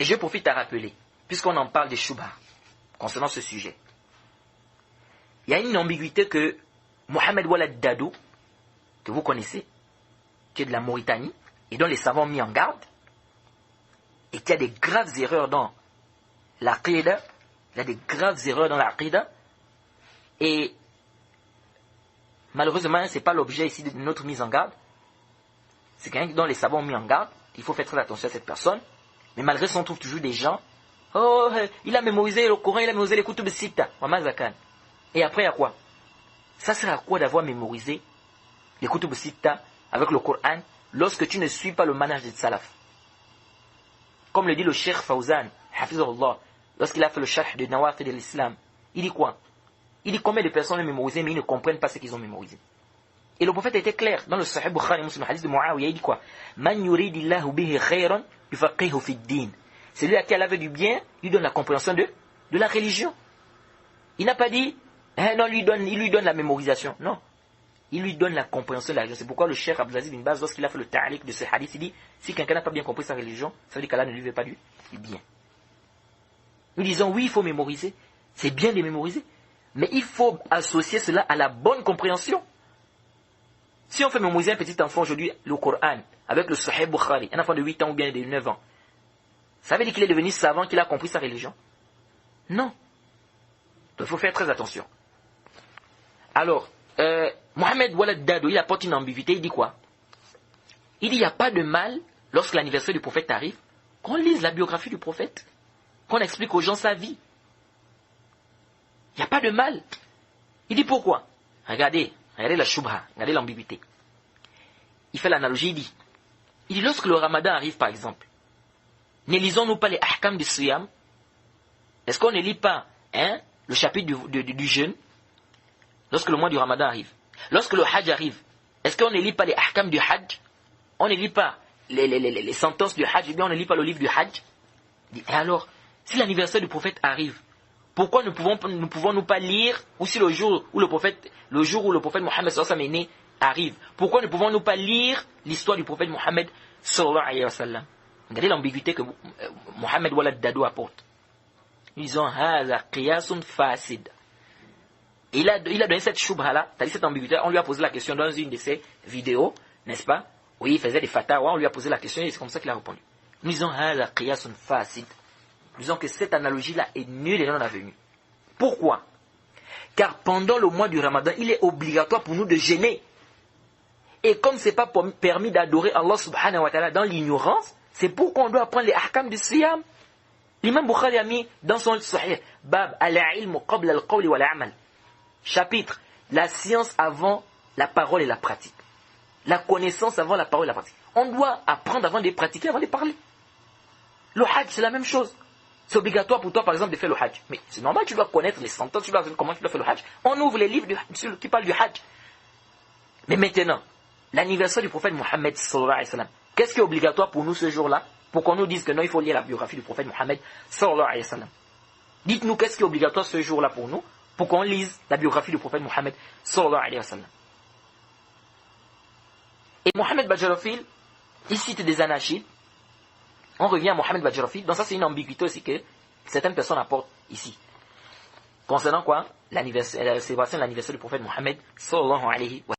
Et je profite à rappeler, puisqu'on en parle des Shubha, concernant ce sujet. Il y a une ambiguïté que Mohamed Walad Dadou, que vous connaissez, qui est de la Mauritanie, et dont les savants ont mis en garde, et qui a des graves erreurs dans l'aqida, il y a des graves erreurs dans l'aqida, et malheureusement, ce n'est pas l'objet ici de notre mise en garde, c'est quelqu'un dont les savants ont mis en garde, il faut faire très attention à cette personne, mais malgré ça, on trouve toujours des gens, oh, il a mémorisé le Coran, il a mémorisé les Kutub Sitta, et après, il y a quoi? Ça sert à quoi d'avoir mémorisé les Kutub Sitta avec le Coran lorsque tu ne suis pas le manhaj des Salaf? Comme le dit le Cheikh Fawzan, Hafizahullah, lorsqu'il a fait le sharh de Nawaqid de l'Islam, il dit quoi? Il dit combien de personnes ont mémorisé, mais ils ne comprennent pas ce qu'ils ont mémorisé. Et le prophète était clair dans le Sahih Bukhari, le hadith de Muawiyah, il dit quoi? Man yuridillahu bihi khayran yufaqihu fi din. Celui à qui Allah veut du bien, lui donne la compréhension de la religion. Il n'a pas dit, non, il lui donne la mémorisation. Non. Il lui donne la compréhension de la religion. C'est pourquoi le Cheikh Abdelaziz bin Baz, lorsqu'il a fait le ta'liq de ce hadith, il dit, si quelqu'un n'a pas bien compris sa religion, ça veut dire qu'Allah ne lui veut pas du bien. Nous disons, oui, il faut mémoriser. C'est bien de mémoriser. Mais il faut associer cela à la bonne compréhension. Si on fait mémoriser un petit enfant aujourd'hui le Coran avec le Sahih Bukhari, un enfant de 8 ans ou bien de 9 ans, ça veut dire qu'il est devenu savant, qu'il a compris sa religion? Non. Donc il faut faire très attention. Alors, Mohamed Walad Dadou, il apporte une ambiguïté, il dit quoi? Il dit il n'y a pas de mal, lorsque l'anniversaire du prophète arrive, qu'on lise la biographie du prophète, qu'on explique aux gens sa vie. Il n'y a pas de mal. Il dit pourquoi? Regardez la shubha, regardez l'ambiguïté. Il fait l'analogie, il dit lorsque le ramadan arrive par exemple, ne lisons-nous pas les ahkam du siyam? Est-ce qu'on ne lit pas le chapitre du jeûne lorsque le mois du ramadan arrive? Lorsque le hajj arrive, est-ce qu'on ne lit pas les ahkam du hajj? On ne lit pas les sentences du hajj, ou bien on ne lit pas le livre du hajj? Et alors, si l'anniversaire du prophète arrive, pourquoi ne pouvons-nous pas lire, ou si le jour où le prophète Mohammed sallallahu alayhi wa sallam est né arrive, pourquoi ne pouvons-nous pas lire l'histoire du prophète Mohammed sallallahu alayhi wa sallam? Regardez l'ambiguïté que Mohamed Walad Dadou apporte. Ils ont haza qiyasun fasid. Il a donné cette shubha là, c'est-à-dire cette ambiguïté. On lui a posé la question dans une de ses vidéos, n'est-ce pas? Oui, il faisait des fatawa, on lui a posé la question et c'est comme ça qu'il a répondu. Nous disons haza qiyasun fasid. Disons que cette analogie-là est nulle et non avenue. Pourquoi? Car pendant le mois du Ramadan, il est obligatoire pour nous de jeûner. Et comme ce n'est pas permis d'adorer Allah subhanahu wa ta'ala dans l'ignorance, c'est pourquoi on doit apprendre les ahkam du siyam. L'imam Bukhari a mis dans son sahih, Bab al-ilmu qabla al-qawli wal-amal. Chapitre, la science avant la parole et la pratique. La connaissance avant la parole et la pratique. On doit apprendre avant de pratiquer, avant de parler. Le hajj, c'est la même chose. C'est obligatoire pour toi, par exemple, de faire le hajj. Mais c'est normal, tu dois connaître les sentences, tu dois savoir comment tu dois faire le hajj. On ouvre les livres qui parlent du hajj. Mais maintenant, l'anniversaire du prophète Mohammed sallallahu alayhi wa sallam, qu'est-ce qui est obligatoire pour nous ce jour-là? Pour qu'on nous dise que non, il faut lire la biographie du prophète Mohammed sallallahu alayhi wa sallam. Dites-nous qu'est-ce qui est obligatoire ce jour-là pour nous, pour qu'on lise la biographie du prophète Mohammed sallallahu alayhi wa sallam. Et Mohammed Badjarafil, il cite des anachides. On revient à Mohamed Badjarafil. Donc ça c'est une ambiguïté aussi que certaines personnes apportent ici. Concernant quoi? La célébration de l'anniversaire du prophète Mohammed sallallahu alayhi wa sallam.